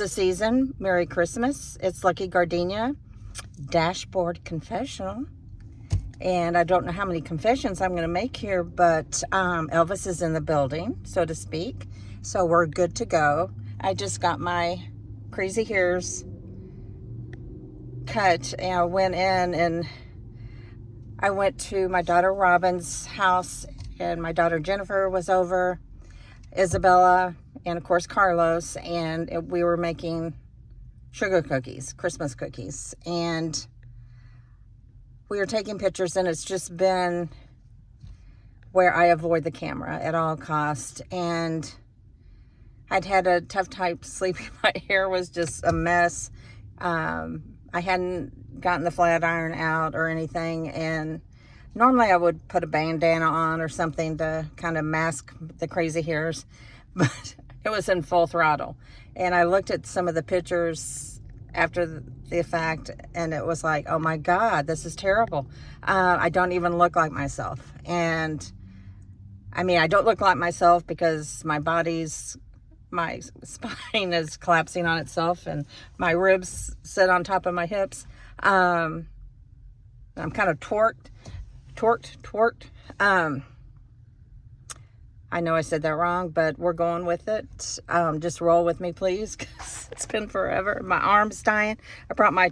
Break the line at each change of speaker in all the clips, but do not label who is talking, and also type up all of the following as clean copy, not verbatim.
The season, Merry Christmas. It's Lucky Gardenia, Dashboard Confessional. And I don't know how many confessions I'm going to make here, but Elvis is in the building, so to speak. So we're good to go. I just got my crazy hairs cut, and I went in and I went to my daughter Robin's house, and my daughter Jennifer was over, Isabella, and of course Carlos, and we were making sugar cookies, Christmas cookies, and we were taking pictures, and it's just been where I avoid the camera at all costs. And I'd had a tough time sleeping. My hair was just a mess. I hadn't gotten the flat iron out or anything, and normally I would put a bandana on or something to kind of mask the crazy hairs, but it was in full throttle. And I looked at some of the pictures after the fact, and it was like, oh my God, this is terrible. I don't even look like myself. And I mean, I don't look like myself because my spine is collapsing on itself, and my ribs sit on top of my hips. I'm kind of torqued. I know I said that wrong, but we're going with it. Just roll with me, please, because it's been forever. My arm's dying. I brought my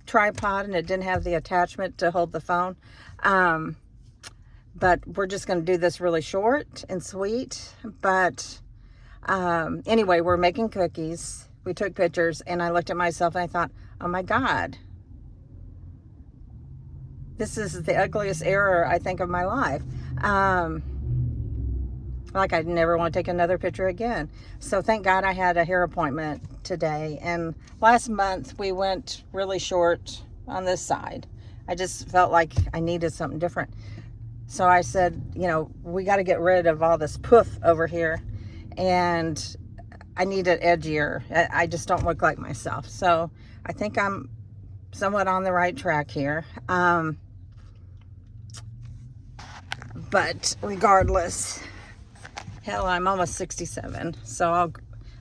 tripod, and it didn't have the attachment to hold the phone. But we're just going to do this really short and sweet. But anyway, we're making cookies. We took pictures, and I looked at myself, and I thought, oh my God, this is the ugliest error, I think, of my life. Like, I'd never want to take another picture again. So thank God I had a hair appointment today. And last month we went really short on this side. I just felt like I needed something different. So I said, you know, we got to get rid of all this poof over here. And I need it edgier. I just don't look like myself. So I think I'm somewhat on the right track here. But regardless, hell, I'm almost 67, so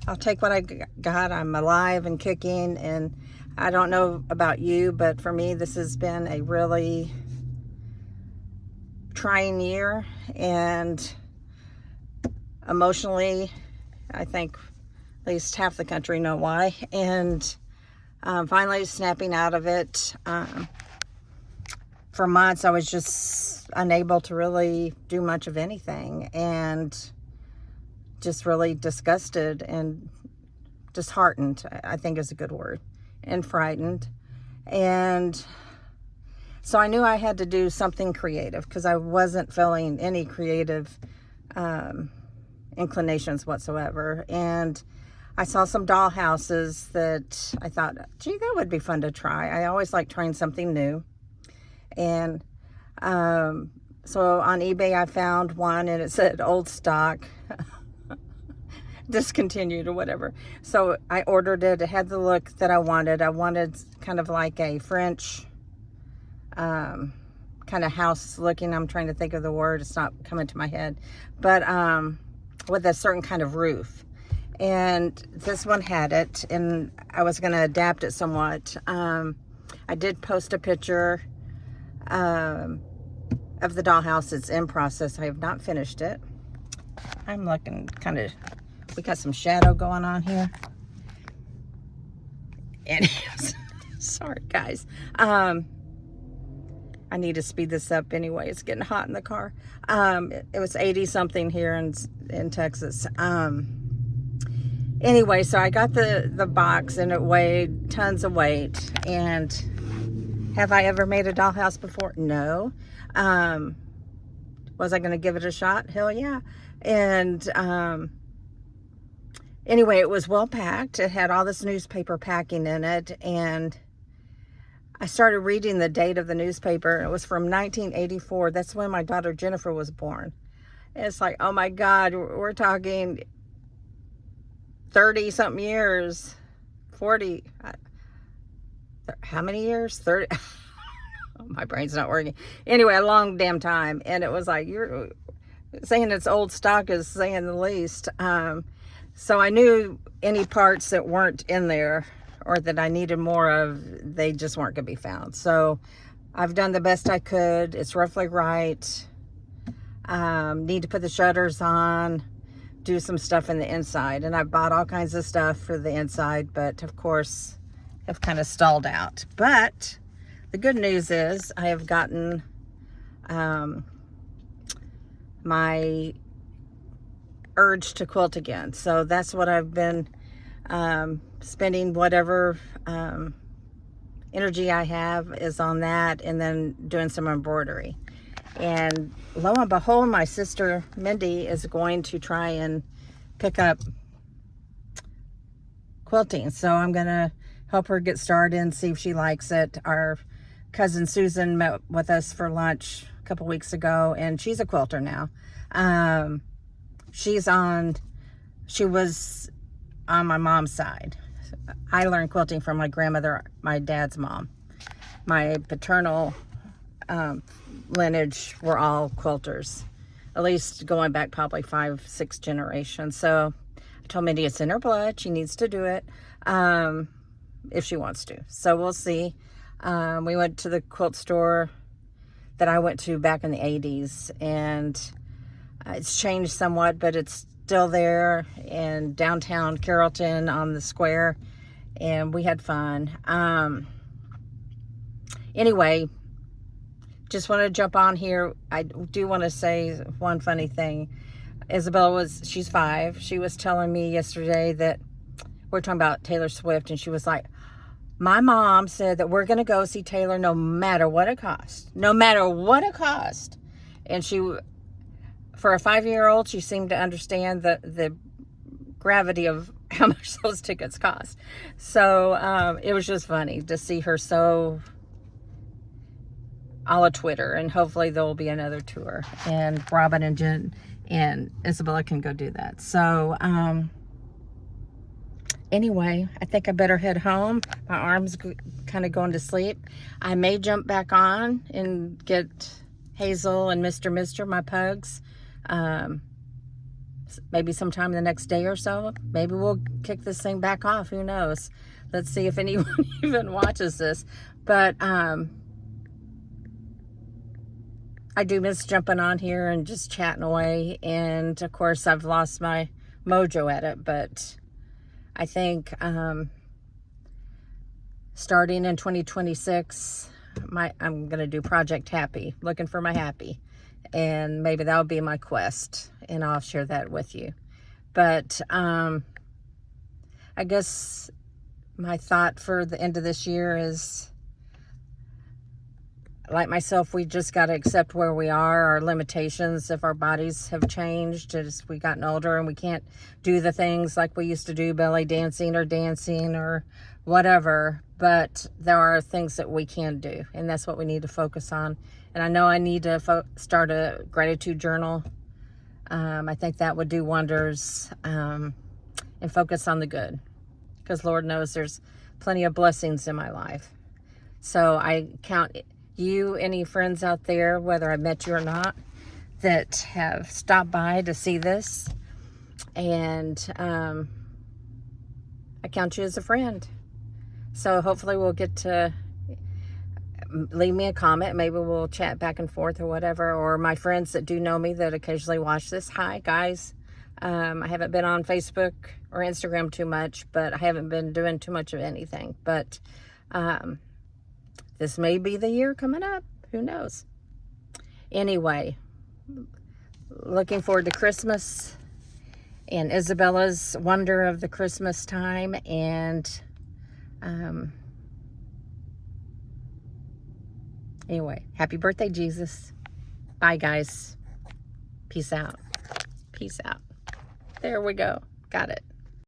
I'll take what I got. I'm alive and kicking, and I don't know about you, but for me, this has been a really trying year, and emotionally, I think at least half the country know why, and finally snapping out of it. For months, I was just unable to really do much of anything, and just really disgusted and disheartened, I think is a good word, and frightened. And so I knew I had to do something creative, because I wasn't feeling any creative inclinations whatsoever. And I saw some doll houses that I thought, gee, that would be fun to try. I always like trying something new. And so on eBay I found one, and it said old stock, discontinued or whatever. So I ordered it. It had the look that I wanted. I wanted kind of like a French kind of house looking. I'm trying to think of the word. It's not coming to my head. But with a certain kind of roof. And this one had it, and I was going to adapt it somewhat. I did post a picture of the dollhouse. It's in process. I have not finished it. I'm looking kind of, we got some shadow going on here. Anyways, sorry guys. I need to speed this up anyway. It's getting hot in the car. It was 80 something here in Texas. Anyway, so I got the box, and it weighed tons of weight. And have I ever made a dollhouse before? No. Was I going to give it a shot? Hell yeah. And anyway, it was well packed. It had all this newspaper packing in it, and I started reading the date of the newspaper. It was from 1984. That's when my daughter Jennifer was born. And it's like, oh my God, we're talking 30 something years, 40, how many years? 30. My brain's not working. Anyway, a long damn time. And it was like, you're saying it's old stock is saying the least. So I knew any parts that weren't in there or that I needed more of, they just weren't going to be found. So I've done the best I could. It's roughly right. Need to put the shutters on, do some stuff in the inside. And I bought all kinds of stuff for the inside, but of course have kind of stalled out. But the good news is I have gotten my urge to quilt again. So that's what I've been spending whatever energy I have is on that, and then doing some embroidery. And lo and behold, my sister Mindy is going to try and pick up quilting. So I'm going to help her get started and see if she likes it. Our cousin Susan met with us for lunch a couple weeks ago, and she's a quilter now. She was on my mom's side. I learned quilting from my grandmother, my dad's mom. My paternal lineage were all quilters, at least going back probably 5-6 generations. So I told Mindy it's in her blood. She needs to do it if she wants to. So we'll see. We went to the quilt store that I went to back in the 80s, and it's changed somewhat, but it's still there in downtown Carrollton on the square, and we had fun. Anyway, just want to jump on here. I do want to say one funny thing. Isabella she's 5. She was telling me yesterday that we're talking about Taylor Swift, and she was like, my mom said that we're going to go see Taylor no matter what it costs. No matter what it costs. And for a 5-year-old, she seemed to understand the gravity of how much those tickets cost. So it was just funny to see her so a la Twitter, and hopefully there will be another tour, and Robin and Jen and Isabella can go do that. So anyway, I think I better head home. My arm's kind of going to sleep. I may jump back on and get Hazel and Mr. my pugs. Maybe sometime the next day or so. Maybe we'll kick this thing back off. Who knows? Let's see if anyone even watches this. But I do miss jumping on here and just chatting away. And of course, I've lost my mojo at it. But I think starting in 2026, I'm going to do Project Happy, looking for my happy. And maybe that'll be my quest, and I'll share that with you. But I guess my thought for the end of this year is, like myself, we just got to accept where we are, our limitations. If our bodies have changed as we gotten older and we can't do the things like we used to do, belly dancing or whatever, but there are things that we can do, and that's what we need to focus on. And I know I need to start a gratitude journal. I think that would do wonders, and focus on the good, because Lord knows there's plenty of blessings in my life. So I count you, any friends out there, whether I met you or not, that have stopped by to see this. And I count you as a friend. So hopefully we'll get to leave me a comment. Maybe we'll chat back and forth or whatever. Or my friends that do know me that occasionally watch this. Hi, guys. I haven't been on Facebook or Instagram too much, but I haven't been doing too much of anything. But this may be the year coming up. Who knows? Anyway, looking forward to Christmas and Isabella's wonder of the Christmas time. And anyway, happy birthday, Jesus. Bye, guys. Peace out. Peace out. There we go. Got it.